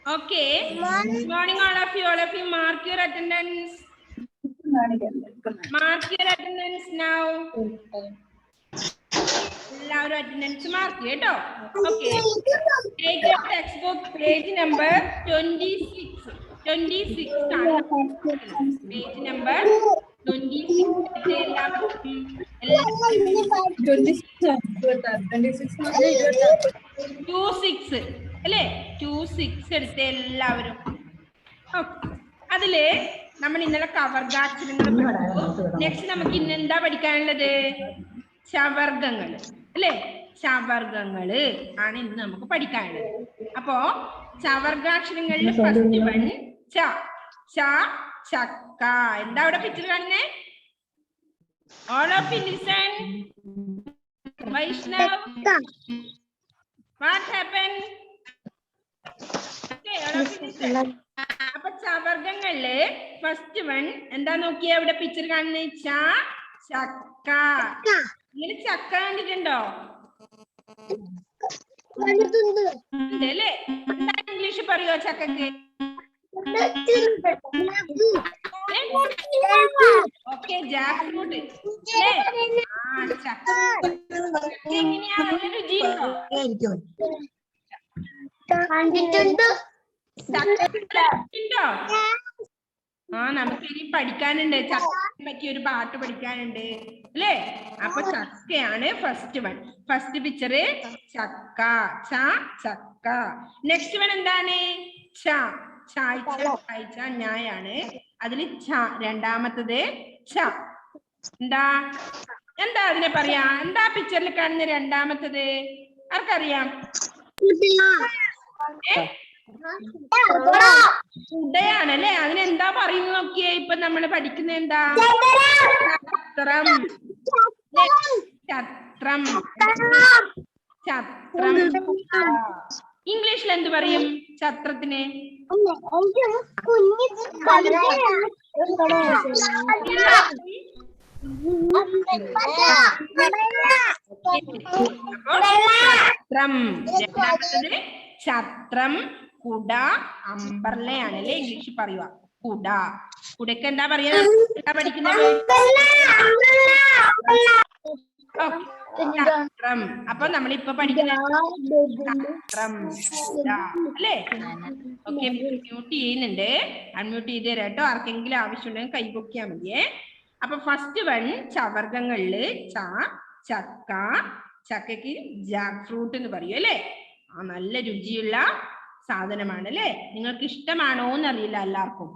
Okay. Good morning, all of you. All of you, mark your attendance. Mark your attendance now. Loud attendance mark it. Okay. Take your textbook, page number 26. 26. Page number 26. 26 അല്ലേ 26 എടുത്ത് എല്ലാവരും. അതില് നമ്മൾ ഇന്നലെ കവർഗാക്ഷരങ്ങൾ പഠിച്ചു. Next നമുക്ക് ഇന്ന് എന്താ പഠിക്കാനുള്ളത്? ചവർഗങ്ങൾ അല്ലേ? ചവർഗങ്ങള് ആണ് ഇന്ന് നമുക്ക് പഠിക്കാനുള്ളത്. അപ്പോ ചവർഗാക്ഷരങ്ങളിൽ ഫസ്റ്റ് വൺ ച. ച ചക്ക. എന്താ അവിടെ പിക്ചർ കാണുന്നേ? All of you listen. Vaishnav, what happened? Okay, all of you listen. അപ്പൊ ചവർഗങ്ങളില് ഫസ്റ്റ് വൺ എന്താ നോക്കിയാ ഇവിടെ പിക്ചർ കാണുന്നത്? ച ചക്ക. ഇങ്ങനെ ചക്ക കണ്ടിട്ടുണ്ടോ? അല്ലേ? എന്താ ഇംഗ്ലീഷ് പറയോ ചക്കക്ക്? Okay, Jack fruit. എങ്ങനെയാ? നല്ല രുചിയുണ്ടോ? ആ നമുക്ക് ഇനി പഠിക്കാനുണ്ട്. ചക്കയെ പറ്റി ഒരു പാട്ട് പഠിക്കാനുണ്ട് അല്ലേ? അപ്പൊ ചക്കയാണ് ഫസ്റ്റ് വൺ. ഫസ്റ്റ് പിക്ചർ ചക്ക. ച ചക്ക. നെക്സ്റ്റ് വൺ എന്താണ്? ച. ചായ്ച്ച ഞായാണ്. അതില് ച രണ്ടാമത്തത് ച. എന്താ എന്താ അതിനെ പറയാ? എന്താ പിക്ചറിൽ കാണുന്ന രണ്ടാമത്തത്? ആർക്കറിയാം? കുടയാണല്ലേ? അതിനെന്താ പറയുന്ന നോക്കിയേ. ഇപ്പൊ നമ്മള് പഠിക്കുന്ന എന്താ? ചത്രം. ചത്രം. ചത്രം. ഇംഗ്ലീഷിൽ എന്ത് പറയും ചത്രത്തിന്? ചത്രം. രണ്ടാമത്തത് ചത്രം. കുട അമ്പർലയാണല്ലേ ഇംഗ്ലീഷ് പറയുക. കുട. കുടക്ക് എന്താ പറയാ? എന്താ പഠിക്കുന്നത്? ചത്രം. അപ്പൊ നമ്മളിപ്പോ പഠിക്കുന്നത് ചത്രം അല്ലേ? ഓക്കെ, മ്യൂട്ട് ചെയ്യുന്നുണ്ട്. അൺമ്യൂട്ട് ചെയ്ത് തരാം കേട്ടോ. ആർക്കെങ്കിലും ആവശ്യമുണ്ടെങ്കിൽ കൈ പൊക്കിയാൽ മതിയേ. അപ്പൊ ഫസ്റ്റ് വൺ ചവർഗങ്ങളില് ച ചക്ക. ചക്കയ്ക്ക് ജാക്ക് ഫ്രൂട്ട് എന്ന് പറയും അല്ലേ? ആ നല്ല രുചിയുള്ള സാധനമാണ് അല്ലേ? നിങ്ങൾക്ക് ഇഷ്ടമാണോ എന്നറിയില്ല എല്ലാവർക്കും.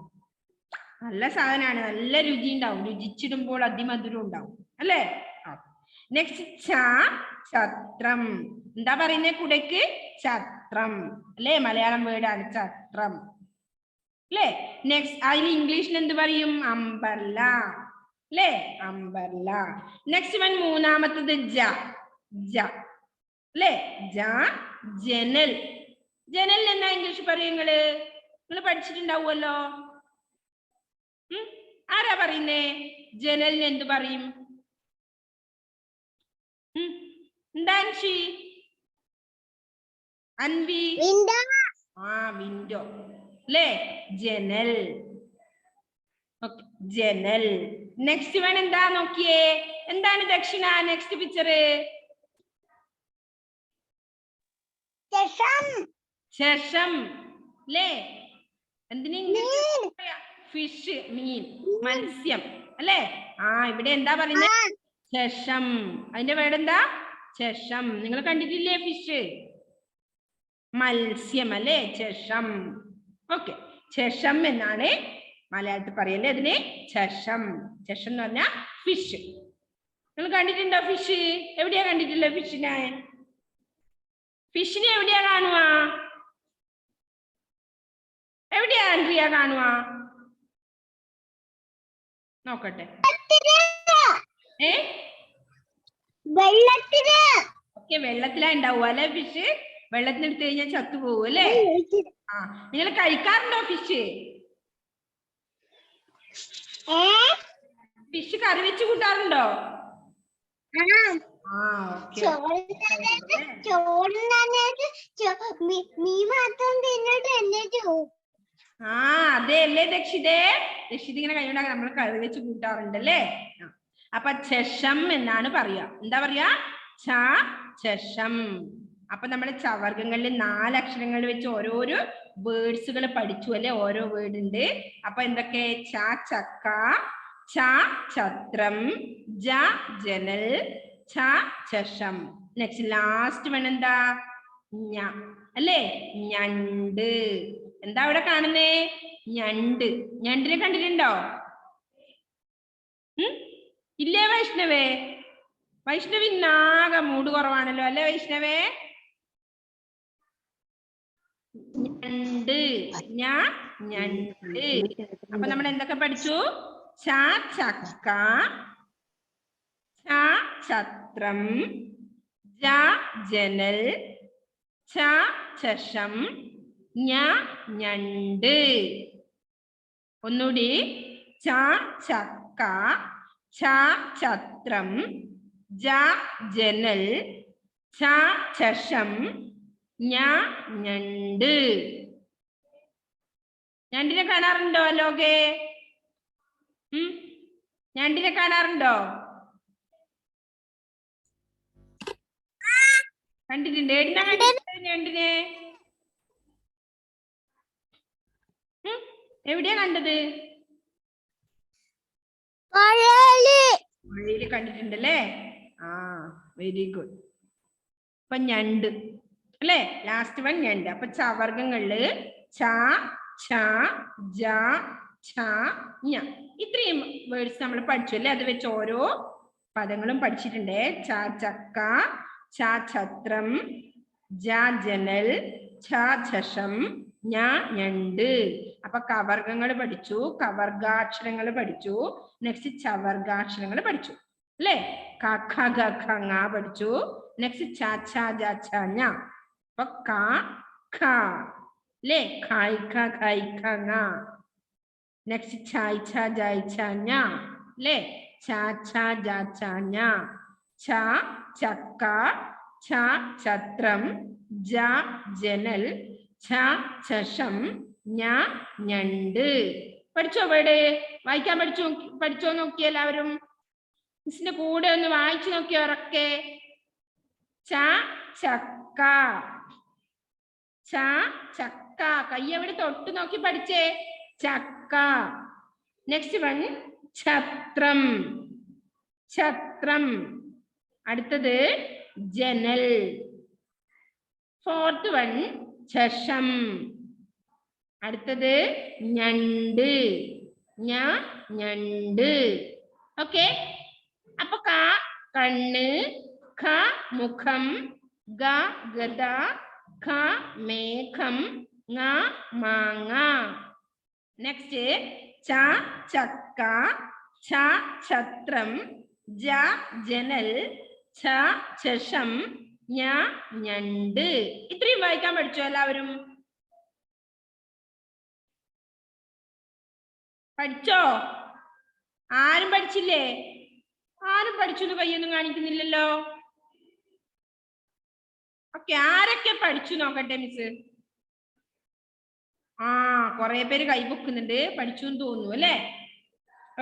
നല്ല സാധനമാണ്, നല്ല രുചി ഉണ്ടാവും. രുചിച്ചിടുമ്പോൾ അതിമധുരം ഉണ്ടാവും അല്ലേ? നെക്സ്റ്റ് ച ചത്രം. എന്താ പറയുന്നേ കുടയ്ക്ക്? ചത്രം അല്ലേ? മലയാളം വേർഡാണ് ചത്രം അല്ലേ? നെക്സ്റ്റ് അതിൽ ഇംഗ്ലീഷിൽ എന്ത് പറയും? അംബർല അല്ലേ? അംബർല. നെക്സ്റ്റ് വൺ മൂന്നാമത്തത് ജ. ജ അല്ലേ? ജ ജനൽ. ജനലിന് എന്നാ ഇംഗ്ലീഷ് പറയും? നിങ്ങൾ പഠിച്ചിട്ടുണ്ടാവുമല്ലോ. ആരാ പറയുന്നേ? ജനലിന് എന്ത് പറയും? എന്താൻഷി? അൻവി? ആ വിൻഡോ അല്ലേ? ജനൽ. ജനൽ. നെക്സ്റ്റ് വൺ എന്താ നോക്കിയേ? എന്താണ് ദക്ഷിണ? നെക്സ്റ്റ് പിക്ചർ ശേഷം അല്ലേ? എന്തിന്? ഫിഷ്, മീൻ, മത്സ്യം അല്ലേ? ആ ഇവിടെ എന്താ പറയുന്നത്? ശേഷം. അതിന്റെ വേർഡ് എന്താ? ശേഷം. നിങ്ങൾ കണ്ടിട്ടില്ലേ ഫിഷ്? മത്സ്യം അല്ലേ? ശേഷം. ഓക്കെ, ശേഷം എന്നാണ് മലയാളത്തിൽ പറയല്ലേ അതിന്? ശേഷം. ശേഷം എന്ന് പറഞ്ഞാൽ ഫിഷ്. നിങ്ങൾ കണ്ടിട്ടുണ്ടോ ഫിഷ്? എവിടെയാ കണ്ടിട്ടില്ല ഫിഷിനെ? ഫിഷിനെ എവിടെയാ കാണുക? എവിടെയാ ആൻഡ്രിയ കാണുക? നോക്കട്ടെ. ഓക്കെ, വെള്ളത്തിലാ ഉണ്ടാവുക അല്ലെ ഫിഷ്? വെള്ളത്തിനെടുത്ത് കഴിഞ്ഞാൽ ചത്തുപോകും അല്ലേ? ആ, നിങ്ങൾ കഴിക്കാറുണ്ടോ ഫിഷ്? ഫിഷ് കറി വെച്ച് കൂട്ടാറുണ്ടോ? അതെ അല്ലേ ദക്ഷിതേ? ദക്ഷിത ഇങ്ങനെ കൈകൊണ്ടാക്കി നമ്മൾ കറി വെച്ച് കൂട്ടാറുണ്ടല്ലേ? അപ്പൊ ചഷം എന്നാണ് പറയാ. എന്താ പറയാ? ചഷം. അപ്പൊ നമ്മുടെ ചവർഗങ്ങളിൽ 4 അക്ഷരങ്ങൾ വെച്ച് ഓരോരോ വേർഡ്സുകൾ പഠിച്ചു അല്ലെ? ഓരോ വേർഡ് ഉണ്ട്. അപ്പൊ എന്തൊക്കെ? ചക്ക, ഛത്രം, ജനൽ, ചഷം. നെക്സ്റ്റ് ലാസ്റ്റ് വൺ എന്താ? അല്ലേ? ഞണ്ട്. എന്താ അവിടെ കാണുന്നേ? ഞണ്ട്. ഞണ്ടിനെ കണ്ടിട്ടുണ്ടോ? ഇല്ലേ വൈഷ്ണവേ? വൈഷ്ണവി ഇന്നാകെ മൂഡ് കുറവാണല്ലോ അല്ലേ വൈഷ്ണവേ? ഞണ്ട്. ഞണ്ട്. അപ്പൊ നമ്മൾ എന്തൊക്കെ പഠിച്ചു? ചക്ക, ഛത്രം, ജനൽ, ചഷം, ഞണ്ട്. ഒന്നുകൂടി. ചക്ക, ഛത്രം, ജനൽ, ചഷം, ഞണ്ട്. ഞണ്ടിനെ കാണാറുണ്ടോ ലോകേ? ഞണ്ടിനെ കാണാറുണ്ടോ? കണ്ടിട്ടുണ്ട്. എവിടുന്നാ കണ്ടിട്ടുണ്ട് ഞണ്ടിനെ? എവിടെയാ കണ്ടത്? വഴിയിൽ കണ്ടിട്ടുണ്ടല്ലേ? Very good. അപ്പൊ ഞണ്ട് അല്ലേ? ലാസ്റ്റ് വൺ ഞണ്ട്. അപ്പൊ ചവർഗങ്ങളില് ഇത്രയും വേർഡ്സ് നമ്മൾ പഠിച്ചു അല്ലേ? അത് വെച്ച് ഓരോ പദങ്ങളും പഠിച്ചിട്ടുണ്ട്. ചക്ക, ഛത്രം, ജനൽ, ചഷം, ഞണ്ട്. അപ്പൊ കവർഗങ്ങൾ പഠിച്ചു, കവർഗാക്ഷരങ്ങൾ പഠിച്ചു. നെക്സ്റ്റ് ചവർഗാക്ഷരങ്ങൾ പഠിച്ചു അല്ലേ? ഖ പഠിച്ചു. നെക്സ്റ്റ് ഞ. അപ്പൊ ക അല്ലേ? നെക്സ്റ്റ് ഞ അല്ലേ? ഞ. ചക്ക, ഛത്രം, ജനൽ, ചഷം, ഞണ്ട്. പഠിച്ചോ? വേട് വായിക്കാൻ പഠിച്ചോ നോക്കി എല്ലാവരും? മിസ്സിന്റെ കൂടെ ഒന്ന് വായിച്ചു നോക്കിയോ ഉറക്കെ? ചക്ക, ചക്ക. കൈ എവിടെ തൊട്ട് നോക്കി പഠിച്ചേ? ചക്ക. നെക്സ്റ്റ് വൺ ഛത്രം, അടുത്തത് ജനൽ. ഫോർത്ത് വൺ ചഷം. അടുത്തത് ഞണ്ട്, ഞണ്ട്. ഓക്കെ. അപ്പൊ കണ്ണ്, മുഖം, ഗദ, മേഘം, മാങ്ങ. നെക്സ്റ്റ് ചക്ക, ഛത്രം, ജനൽ, ചഷം, ഞണ്ട്. ഇത്രയും വായിക്കാൻ പഠിച്ചോ എല്ലാവരും? പഠിച്ചോ? ആരും പഠിച്ചില്ലേ? ആരും പഠിച്ചു എന്ന് കയ്യൊന്നും കാണിക്കുന്നില്ലല്ലോ. ഓക്കെ, ആരൊക്കെ പഠിച്ചു നോക്കട്ടെ മിസ്? കുറെ പേര് കൈപൊക്കുന്നുണ്ട്. പഠിച്ചു എന്ന് തോന്നുന്നു അല്ലേ?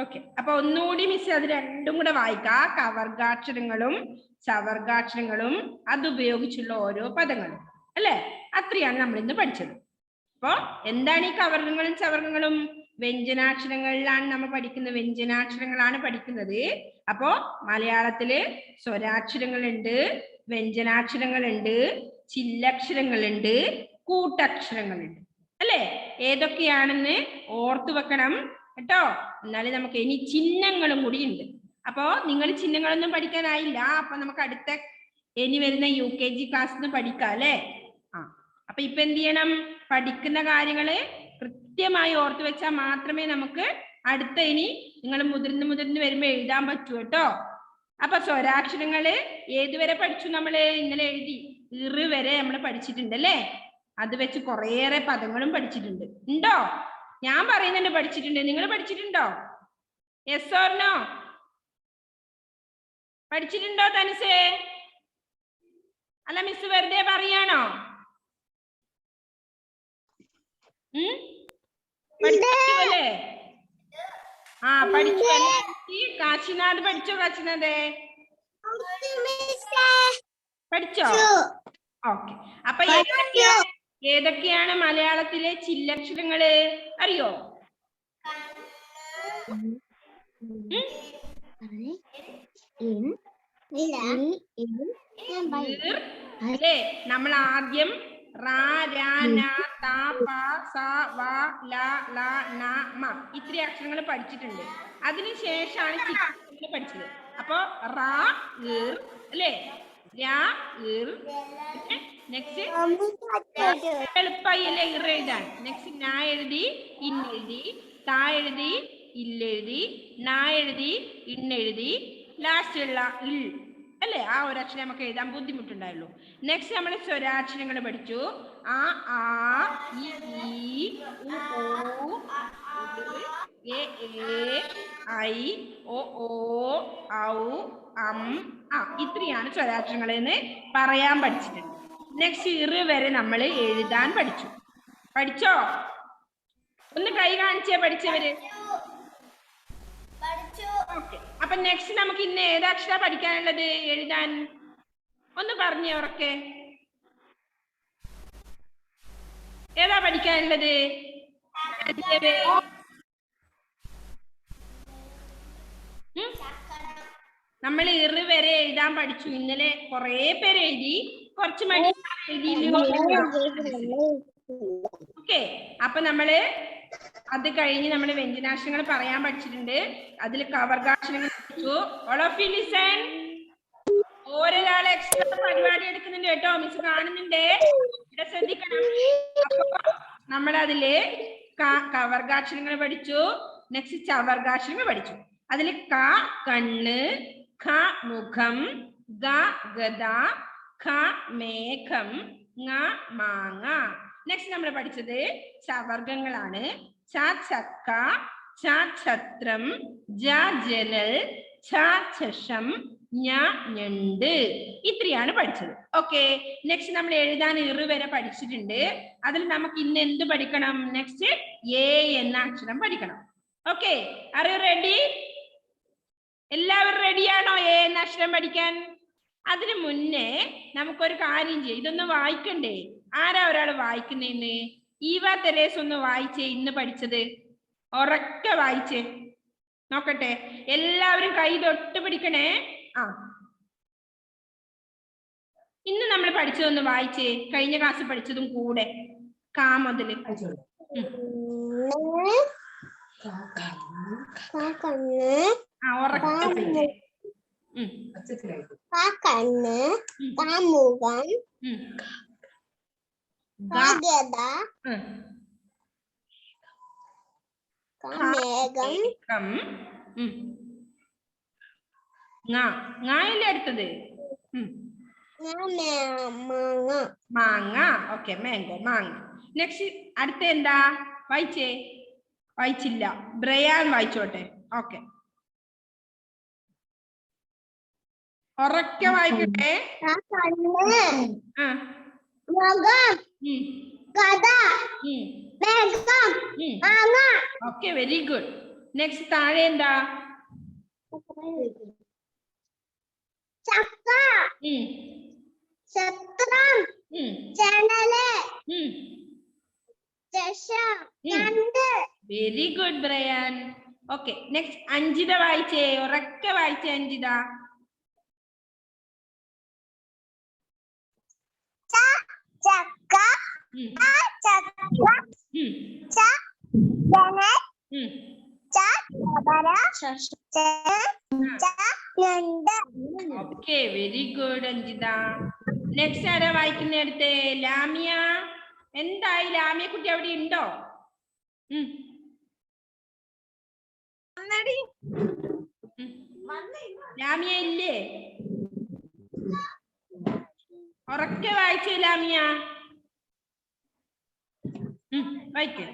ഓക്കെ. അപ്പൊ ഒന്നുകൂടി മിസ് അത് രണ്ടും കൂടെ വായിക്കാം. കവർഗാക്ഷരങ്ങളും ചവർഗാക്ഷരങ്ങളും അതുപയോഗിച്ചുള്ള ഓരോ പദങ്ങളും അല്ലെ? അത്രയാണ് നമ്മൾ ഇന്ന് പഠിച്ചത്. അപ്പൊ എന്താണ് ഈ കവർഗങ്ങളും ചവർഗങ്ങളും? വ്യഞ്ജനാക്ഷരങ്ങളിലാണ് നമ്മൾ പഠിക്കുന്നത്. വ്യഞ്ജനാക്ഷരങ്ങളാണ് പഠിക്കുന്നത്. അപ്പോ മലയാളത്തില് സ്വരാക്ഷരങ്ങളുണ്ട്, വ്യഞ്ജനാക്ഷരങ്ങളുണ്ട്, ചില്ലക്ഷരങ്ങളുണ്ട്, കൂട്ടക്ഷരങ്ങളുണ്ട് അല്ലെ? ഏതൊക്കെയാണെന്ന് ഓർത്തു വെക്കണം കേട്ടോ. എന്നാലും നമുക്ക് ഇനി ചിഹ്നങ്ങളും കൂടി ഉണ്ട്. അപ്പോ നിങ്ങൾ ചിഹ്നങ്ങളൊന്നും പഠിക്കാനായില്ല. അപ്പൊ നമുക്ക് അടുത്ത ഇനി വരുന്ന UKG ക്ലാസ്സിന് പഠിക്കാം അല്ലെ? അപ്പൊ ഇപ്പൊ എന്ത് ചെയ്യണം? പഠിക്കുന്ന കാര്യങ്ങള് കൃത്യമായി ഓർത്തു വെച്ചാൽ മാത്രമേ നമുക്ക് അടുത്ത ഇനി നിങ്ങൾ മുതിർന്ന് വരുമ്പോ എഴുതാൻ പറ്റൂ കേട്ടോ. അപ്പൊ സ്വരാക്ഷരങ്ങള് ഏതുവരെ പഠിച്ചു? നമ്മള് ഇന്നലെ എഴുതി വരെ നമ്മൾ പഠിച്ചിട്ടുണ്ട് അല്ലേ? അത് വെച്ച് കുറേയേറെ പദങ്ങളും പഠിച്ചിട്ടുണ്ട്. ഉണ്ടോ? ഞാൻ പറയുന്നുണ്ട് പഠിച്ചിട്ടുണ്ട്. നിങ്ങൾ പഠിച്ചിട്ടുണ്ടോ? Yes or no? പഠിച്ചിട്ടുണ്ടോ തനുസേ? അല്ല മിസ് വെറുതെ പറയാണോ? പഠിച്ചല്ലേ? ആ പഠിച്ചു അല്ലേ? കാശിനാഥ് പഠിച്ചോ? കാശിനാഥേ പഠിച്ചോ? ഓക്കെ. അപ്പൊ ഏതൊക്കെയാണ് മലയാളത്തിലെ ചില്ലക്ഷരങ്ങള് അറിയോ? അല്ലേ? നമ്മൾ ആദ്യം റാ, രാ, നാ, താ, പ, സ, വ, ല, ല, ന, മ ഇത്രയും അക്ഷരങ്ങൾ പഠിച്ചിട്ടുണ്ട്. അതിനുശേഷമാണ് ചില്ലക്ഷരങ്ങൾ പഠിച്ചത്. അപ്പൊ റാ, അല്ലേ? രാ, നെക്സ്റ്റ് എളുപ്പമായി അല്ലേ ഇറ എഴുതാൻ. നെക്സ്റ്റ് നാ എഴുതി, ഇന്നെഴുതി, താ എഴുതി, ഇല്ലെഴുതി, നാ എഴുതി, ഇന്നെഴുതി, ലാസ്റ്റ് ഉള്ള ഇൽ അല്ലേ? ആ ഒരു അക്ഷരം നമുക്ക് എഴുതാൻ ബുദ്ധിമുട്ടുണ്ടായുള്ളൂ. നെക്സ്റ്റ് നമ്മൾ സ്വരാക്ഷരങ്ങൾ പഠിച്ചു. ആ, ആ, ഇ, ഉ, എ, ഐ, ഒ, ഔ, ഇത്രയാണ് സ്വരാക്ഷരങ്ങൾ എന്ന് പറയാൻ പഠിച്ചിട്ടുണ്ട്. നെക്സ്റ്റ് ഇറ് വരെ നമ്മൾ എഴുതാൻ പഠിച്ചു. പഠിച്ചോ? ഒന്ന് കൈ കാണിച്ചേ പഠിച്ചവര്. ഓക്കെ. അപ്പൊ നെക്സ്റ്റ് നമുക്ക് ഇന്ന് ഏതക്ഷര പഠിക്കാനുള്ളത് എഴുതാൻ? ഒന്ന് പറഞ്ഞേ ഉറക്കെ. ഏതാ പഠിക്കാനുള്ളത്? നമ്മൾ ഇറ് വരെ എഴുതാൻ പഠിച്ചു. ഇന്നലെ കുറെ പേര് എഴുതി, കുറച്ച് മടി എഴുതിയില്ലോ. ഓക്കെ. അപ്പൊ നമ്മള് അത് കഴിഞ്ഞ് നമ്മൾ വ്യഞ്ജനാക്ഷരങ്ങൾ പറയാൻ പഠിച്ചിട്ടുണ്ട്. അതിൽ കവർഗാക്ഷരങ്ങൾ പഠിച്ചു. All of you listen. ഒരാൾ എക്സ്ട്രാ പരിപാടി എടുക്കുന്നുണ്ട് കേട്ടോ, മിസ് കാണുന്നുണ്ട്, ഇവിടെ ശ്രദ്ധിക്കണം. അപ്പൊ നമ്മളതില് കവർഗാക്ഷരങ്ങൾ പഠിച്ചു. നെക്സ്റ്റ് ചവർഗാക്ഷരങ്ങൾ പഠിച്ചു. അതിൽ ക കണ്ണ്, ഖ മുഖം, ഗ ഗദ, ഖ മേഘം, ങ മാങ്ങ. നെക്സ്റ്റ് നമ്മൾ പഠിച്ചത് ചവർഗങ്ങളാണ്. ച ചക്ക, ച ഛത്രം, ജ ജനൽ, ഛ ഛഷം, ഞ ഞണ്ട്. ഇത്രയാണ് പഠിച്ചത്. ഓക്കെ. നെക്സ്റ്റ് നമ്മൾ എഴുതാൻ ഇറ് വരെ പഠിച്ചിട്ടുണ്ട്. അതിൽ നമുക്ക് ഇന്ന് എന്ത് പഠിക്കണം? നെക്സ്റ്റ് എ എന്ന അക്ഷരം പഠിക്കണം. ഓക്കെ. Are you ready? എല്ലാവരും റെഡിയാണോ എ എന്ന അക്ഷരം പഠിക്കാൻ? അതിനു മുന്നേ നമുക്കൊരു കാര്യം ചെയ്യാം. ഇതൊന്ന് വായിക്കണ്ടേ? ആരാ ഒരാൾ വായിക്കുന്നേന്ന്? ഈവ തെരേസ് ഒന്ന് വായിച്ചേ. ഇന്ന് പഠിച്ചത് ഉറക്കെ വായിച്ചേ നോക്കട്ടെ. എല്ലാവരും കൈ തൊട്ട് പിടിക്കണേ. ഇന്ന് നമ്മൾ പഠിച്ചതൊന്ന് വായിച്ചേ, കഴിഞ്ഞ ക്ലാസ് പഠിച്ചതും കൂടെ. കാ മുതല് ങ്ങായല്ലേ അടുത്തത്? മാങ്ങ. ഓക്കെ, മാംഗോ, മാങ്ങ. നെക്സ്റ്റ് അടുത്ത എന്താ? വായിച്ചേ. വായിച്ചില്ല. ബ്രയാൻ വായിച്ചോട്ടെ. ഓക്കെ, ഉറക്കെ വായിക്കട്ടെ. Okay, very good. നെക്സ്റ്റ് താഴെ എന്താ? ചക്ക, ഛത്രം, ജനല്, ചഷം, ഞണ്ട്. Very good Brian. Okay, next Anjitha വായിച്ചേ. ഉറക്കെ വായിച്ചേ അഞ്ജിത. ചക്ക, okay, very good Anjitha. Next ആരാ വായിക്കുന്ന അടുത്ത്? ലാമിയ. എന്തായി ലാമിയ കുട്ടി അവിടെ ഉണ്ടോ? ലാമിയ ഇല്ലേ? ഉറക്കെ വായിച്ചേ ലാമിയ. വായിക്കേ.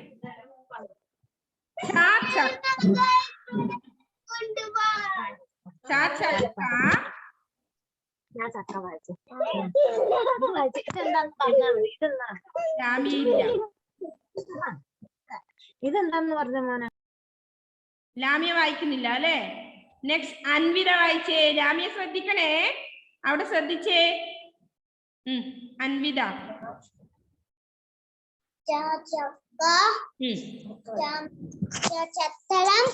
ചക്ക, ഞാൻ ചക്ക വായിച്ചു. ഇതെന്താന്ന് പറഞ്ഞാൽ മതി. ഇതെന്താണ്? ലാമിയില്ല. ഇതെന്താന്ന് പറഞ്ഞ മോനെ? ലാമിയ വായിക്കുന്നില്ല അല്ലെ? നെക്സ്റ്റ് അൻവിത വായിച്ചേ. ലാമിയ ശ്രദ്ധിക്കണേ, അവിടെ ശ്രദ്ധിച്ചേ. അൻവിത. ചക്ക ചത്തളം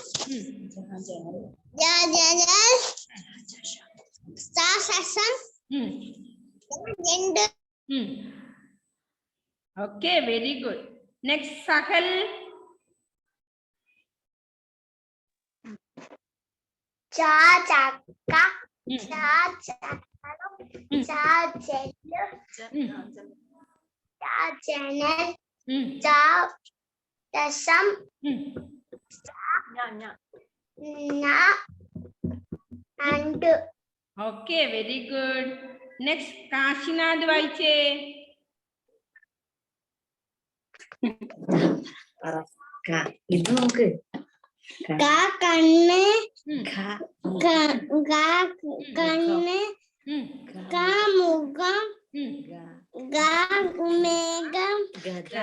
ജനൽ ശാസം രണ്ട്. Okay, very good. Next Sahal. ചക്ക ജനൽ രസം രണ്ട്. Okay, very good. Next Kashinath വായിച്ചേ. ഇത് നോക്ക്. കണ്ണ് കണ്ണ് മുഖം മേഘം ഗദ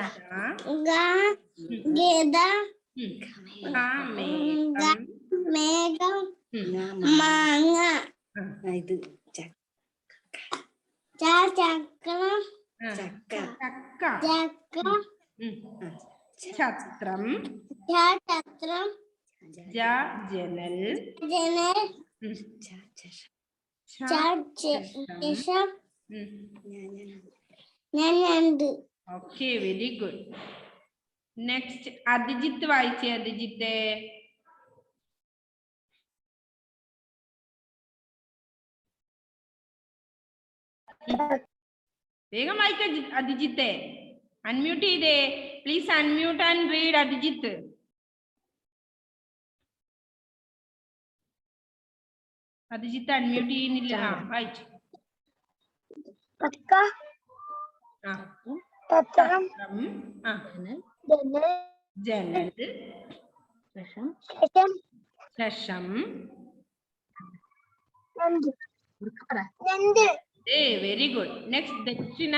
മേഘം മാങ്ങ ഇത് ചക്രം ചക്ക. ഛത്രം ചത്രം ജനൽ ജനൽ ശേഷം ഞാൻ രണ്ട്. Okay, very good. Next Abhijith വായിച്ചേ. അഭിജിത്ത്. വേഗം വായിക്ക അഭിജിത്തെ. അൺമ്യൂട്ട് ചെയ്തേ please. Unmute and read Abhijith. Abhijith unmute ചെയ്യുന്നില്ല. വായിച്ചു. ജനൽ ശശം വെരി ഗുഡ്. നെക്സ്റ്റ് ദക്ഷിണ.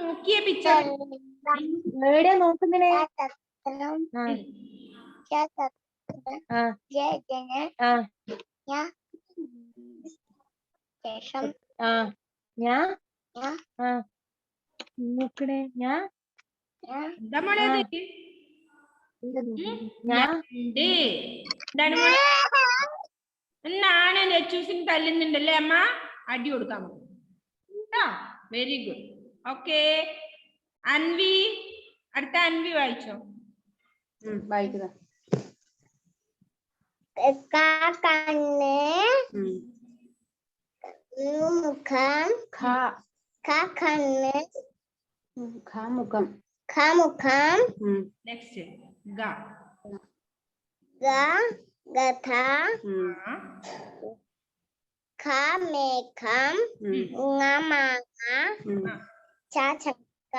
നോക്കിയ പിക്ചർ നോക്കുന്നേ. നോക്കണേ. എന്താ മോളെ ഇത്? എന്നാണ് നെച്ചൂസിന് തല്ലുന്നുണ്ടല്ലേ അമ്മ? അടി കൊടുക്കാൻ കേട്ടോ. Very good. ഓക്കെ, അൻവി. അടുത്ത അൻവി വായിച്ചോ. വായിക്കുക. കണ്ണ് മുഖം കണ്ണ് മുഖം മുഖം. നെക്സ്റ്റ് ഗഥ മേഘം മാങ്ങ ചക്ക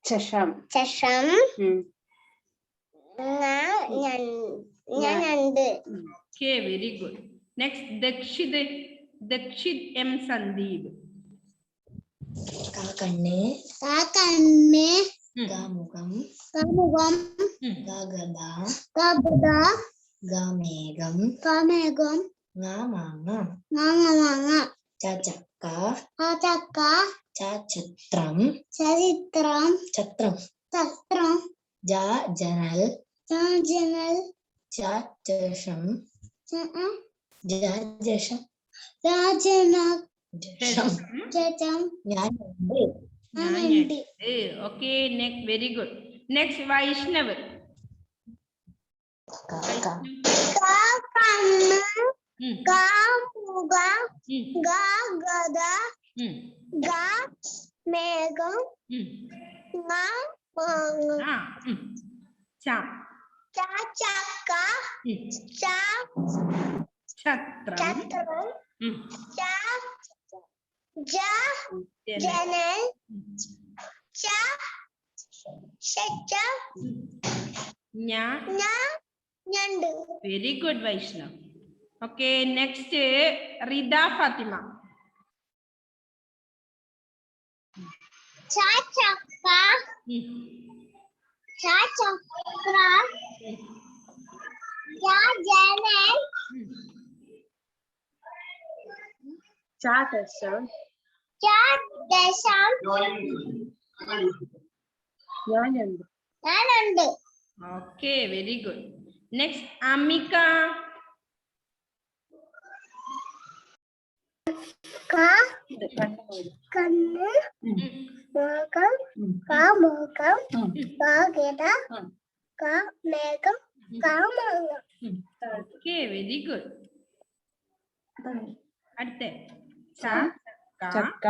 ചഷം രണ്ട്. Okay, very good. Next, Dakshit M. Sandeep. കണ്ണ് മുഖം ഗദ മേഘം മാങ്ങ ചക്ക ചരിത്രം ജനൽ ചഷം Okay, next, very good. Next, Vaishnav. മേഘം ആ ച ഛത്രം ജനൽ very good Vaishnav. Okay, next Rida Fathima. Okay, very good. Next Amika. Okay, very good. അടുത്ത ചക്ക.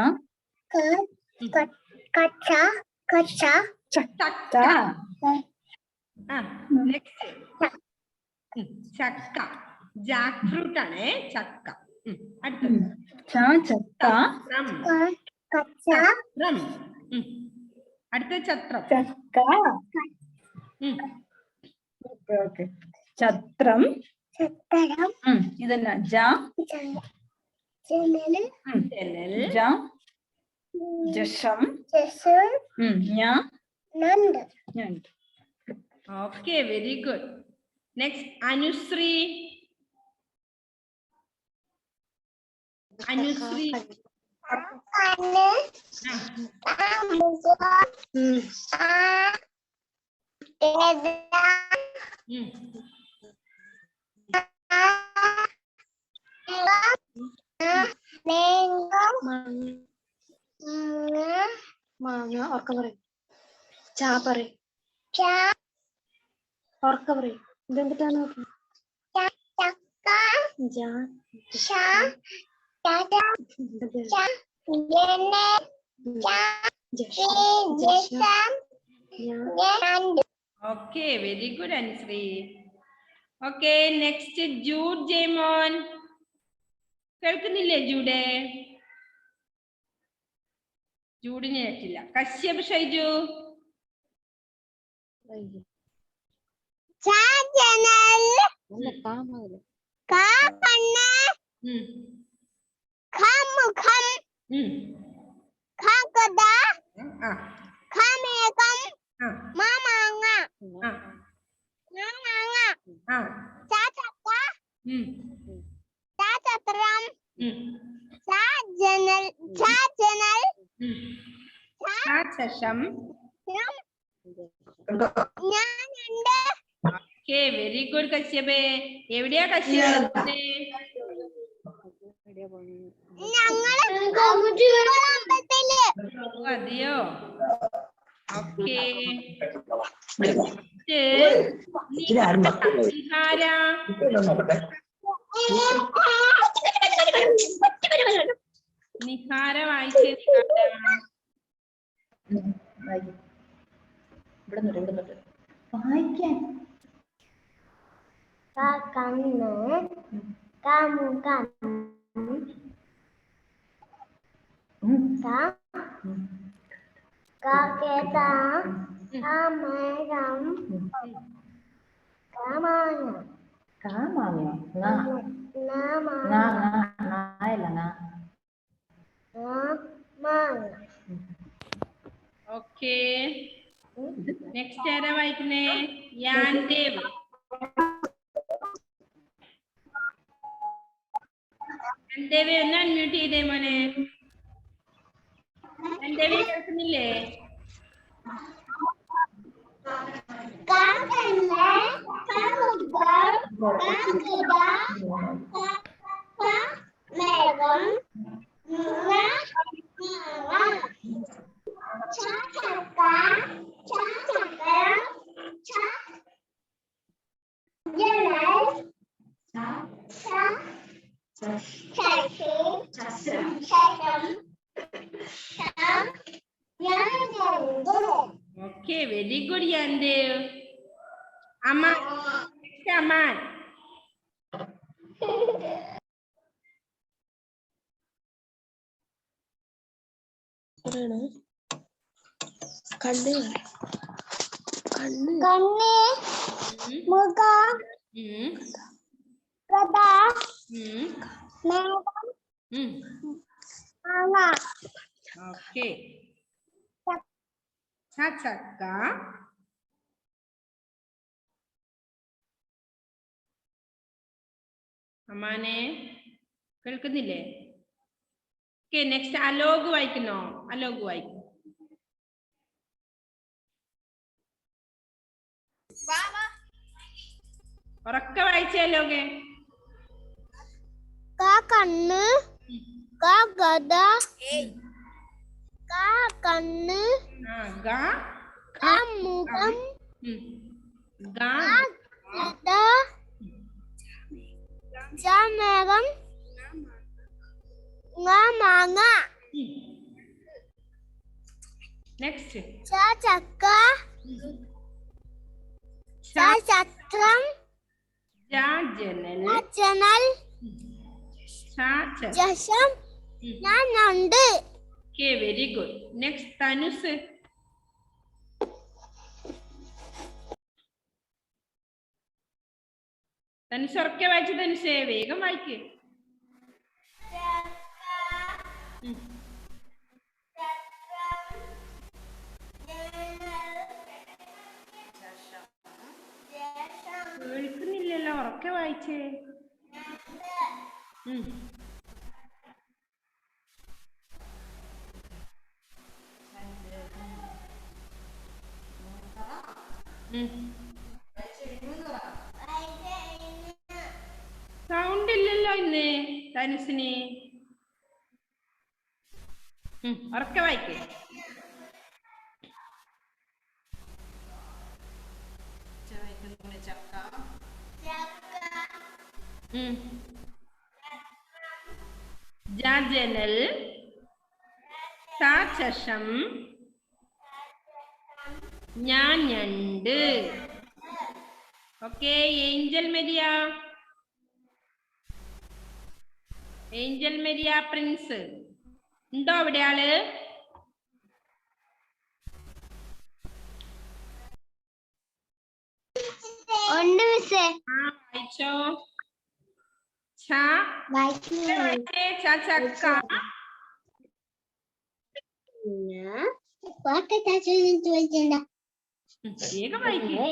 ജാക്ക് ഫ്രൂട്ട് ആണ് ചക്ക. അടുത്തത് ചത്രം. അടുത്ത ചത്രം. ചത്രം ഇതന്നെ ജഷം okay, very good. Next Anushree. Anushree മാങ്ങ ഓർക്ക പറയും. ചാ പറയും. ഓർക്ക പറയും. ഇതെന്തിട്ടാണ് okay, very good Anushree. Okay, next Jude Jaimon. കേൾക്കുന്നില്ലേ ജൂഡ്? ജൂഡിന് കേട്ടില്ല. കശ്യപ് ഷൈജു. വെരി ഗുഡ് കശ്യപേ. എവിടെയാ കശ്യപ്? അതെയോ? ഓക്കെ, നിഹാര വായിച്ചേ. വായിക്കാൻ ഓക്കെ, നെക്സ്റ്റ് ആരാ വായിക്കുന്നേ? യാൻദേവ്. യാൻദേവ് ഒന്ന് അൺമ്യൂട്ട് ചെയ്തേ മോനെ. യാൻദേവ് കേൾക്കുന്നില്ലേ? Okay, very good, Yandev. Aman. Next, Aman. കണ്ണ് മുഖ Hmm. കഥ Hmm. മേഘം Hmm. മാങ്ങ Okay. Chaka. അമ്മാനെ കേൾക്കുന്നില്ലേ? ഓക്കെ, നെക്സ്റ്റ് അലോക് വായിക്കുന്നോ? അലോക് വായിക്കും. ഉറക്കെ വായിച്ചേ അലോകെ. കണ്ണ് ഗദ കണ്ണ് മുഖം മേഘം മാങ്ങ നെക്സ്റ്റ് ചക്ക ചത്രം ജനൽ ജശം ഞാനുണ്ട്. Okay, very good. Next Thanus. Thanus ഉറക്കെ വായിച്ചു. തനുസേ വേഗം വായിക്ക്. കേൾക്കുന്നില്ലല്ലോ, ഉറക്കെ വായിച്ചേ. സൗണ്ട് ഇല്ലല്ലോ ഇന്ന് തനുസിന്. ഉറക്കെ വായിക്കേ. ജനൽ ചഷം ഞാൻ ഞണ്ട്. Okay, Angel Maria. Angel Maria Prince ഉണ്ടോ അവിടെ ആള്? വായിച്ചോ. ചക്ക. വേഗം വായിക്കേ.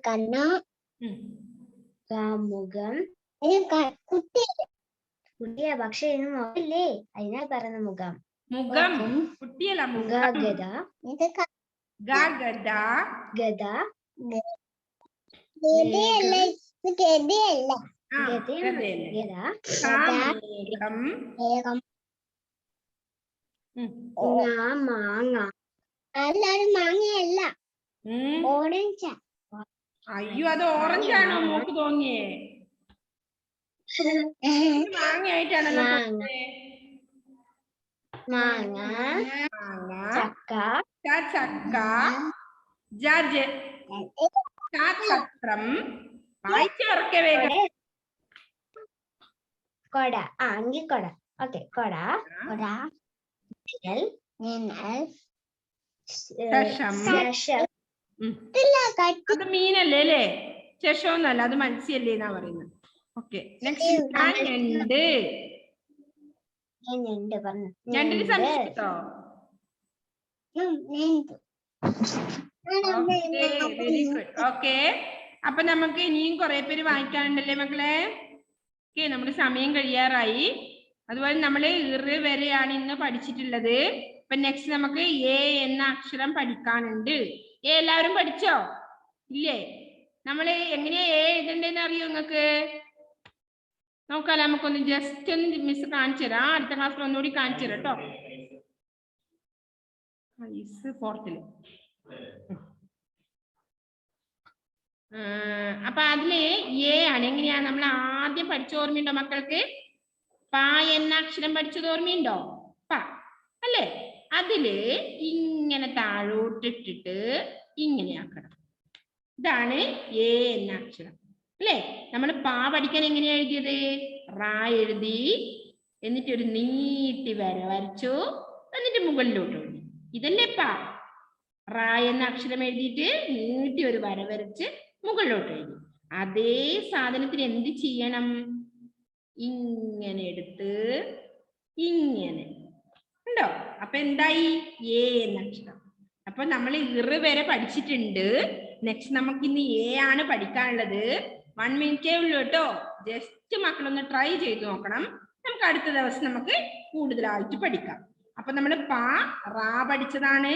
കണ്ണ് മുഖം കുട്ടിയെ പക്ഷെ ഇന്ന് മുഖല്ലേ, അതിനാ പറയുന്ന മുഖം. മുഖം കുട്ടിയല്ല, ഗദ ഗദ ഗദ മാങ്ങ. എല്ലാരും മാങ്ങയല്ല, ഓറഞ്ച്. അയ്യോ, അത് ഓറഞ്ച് ആണോ മോക്ക് തോന്നിയേ? മാങ്ങയായിട്ടാണല്ലോ. മാങ്ങ ചക്ക ചക്ക ചത്രം. വായിച്ചുറക്കെ വേഗം. കൊട. എങ്കിൽ കൊട. ഓക്കെ, കൊട അത് മീനല്ലേ അല്ലേ? ശശമൊന്നല്ല, അത് മത്സ്യല്ലേ എന്നാ പറയുന്നത്. ഓക്കെ, നെക്സ്റ്റ് ഞണ്ട്. ഞണ്ടിന് സംശയം കേട്ടോ. Very good. ഓക്കെ, അപ്പൊ നമുക്ക് ഇനിയും കുറെ പേര് വായിക്കാനുണ്ടല്ലേ മക്കളെ? ഓക്കെ, നമ്മുടെ സമയം കഴിയാറായി. അതുപോലെ നമ്മൾ വരെയാണ് ഇന്ന് പഠിച്ചിട്ടുള്ളത്. അപ്പൊ നെക്സ്റ്റ് നമുക്ക് എ എന്ന അക്ഷരം പഠിക്കാനുണ്ട്. എ എല്ലാവരും പഠിച്ചോ? ഇല്ലേ? നമ്മള് എങ്ങനെയാ എ എഴുതണ്ടെന്ന് അറിയോ നിങ്ങൾക്ക്? നോക്കാലോ, നമുക്കൊന്ന് ജസ്റ്റ് ഒന്ന് മിസ് കാണിച്ചു തരാം. അടുത്ത ക്ലാസ്സിൽ ഒന്നുകൂടി കാണിച്ചു തരാം കേട്ടോ. ഫോർത്തില്. അപ്പൊ അതില് എ ആണ്. എങ്ങനെയാ നമ്മൾ ആദ്യം പഠിച്ച ഓർമ്മയുണ്ടോ മക്കൾക്ക്? പ എന്ന അക്ഷരം പഠിച്ചത് ഓർമ്മയുണ്ടോ? പ അല്ലേ? അതില് ഇങ്ങനെ താഴോട്ടിട്ടിട്ട് ഇങ്ങനെ ആക്കണം. ഇതാണ് എ എന്ന അക്ഷരം അല്ലേ? നമ്മൾ പ പഠിക്കാൻ എങ്ങനെയാ എഴുതിയത്? റാ എഴുതി, എന്നിട്ട് ഒരു നീട്ടി വരച്ചു, എന്നിട്ട് മുകളിലോട്ട് എഴുതി. ഇതല്ലേ പ. റാ എന്ന അക്ഷരം എഴുതിയിട്ട് നീട്ടി ഒരു വര വരച്ച് മുകളിലോട്ട് എഴുതി. അതേ സാധനത്തിന് എന്ത് ചെയ്യണം? ഇങ്ങനെ എടുത്ത് ഇങ്ങനെ ഉണ്ടോ? അപ്പൊ എന്തായി? എ എന്ന അക്ഷരം. അപ്പൊ നമ്മൾ ഇറ് വരെ പഠിച്ചിട്ടുണ്ട്. നെക്സ്റ്റ് നമുക്ക് ഇന്ന് എ ആണ് പഠിക്കാനുള്ളത്. 1 മിനിറ്റേ ഉള്ളൂ കേട്ടോ. ജസ്റ്റ് മക്കളൊന്ന് ട്രൈ ചെയ്ത് നോക്കണം. നമുക്ക് അടുത്ത ദിവസം നമുക്ക് കൂടുതലായിട്ട് പഠിക്കാം. അപ്പൊ നമ്മൾ പ റാ പഠിച്ചതാണ്.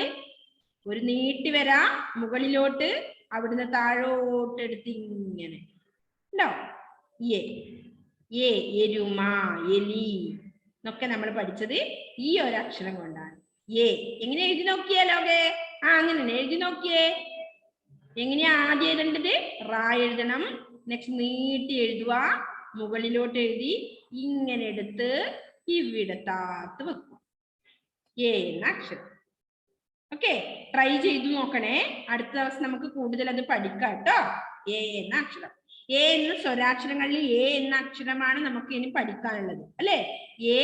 ഒരു നീട്ടി വരാ മുകളിലോട്ട്, അവിടുന്ന് താഴോട്ട് എടുത്ത് ഇങ്ങനെ ഉണ്ടോ? എ എ എരുമ, എലി എന്നൊക്കെ നമ്മൾ പഠിച്ചത് ഈ ഒരു അക്ഷരം കൊണ്ടാണ്. എ എങ്ങനെ എഴുതി നോക്കിയാലോ? അങ്ങനെ എഴുതി നോക്കിയേ. എങ്ങനെയാ ആദ്യം എഴുതേണ്ടത്? റാ എഴുതണം, നെക്സ്റ്റ് നീട്ടി എഴുതുക, മുകളിലോട്ട് എഴുതി ഇങ്ങനെ എടുത്ത് ഇവിടെ താത്ത് വെക്കുക. എ എന്ന അക്ഷരം. ഓക്കെ, ട്രൈ ചെയ്തു നോക്കണേ. അടുത്ത ദിവസം നമുക്ക് കൂടുതൽ അത് പഠിക്കാം കേട്ടോ. എ എന്ന അക്ഷരം. എ എന്ന സ്വരാക്ഷരങ്ങളിൽ എ എന്ന അക്ഷരമാണ് നമുക്ക് ഇനി പഠിക്കാനുള്ളത് അല്ലേ? എ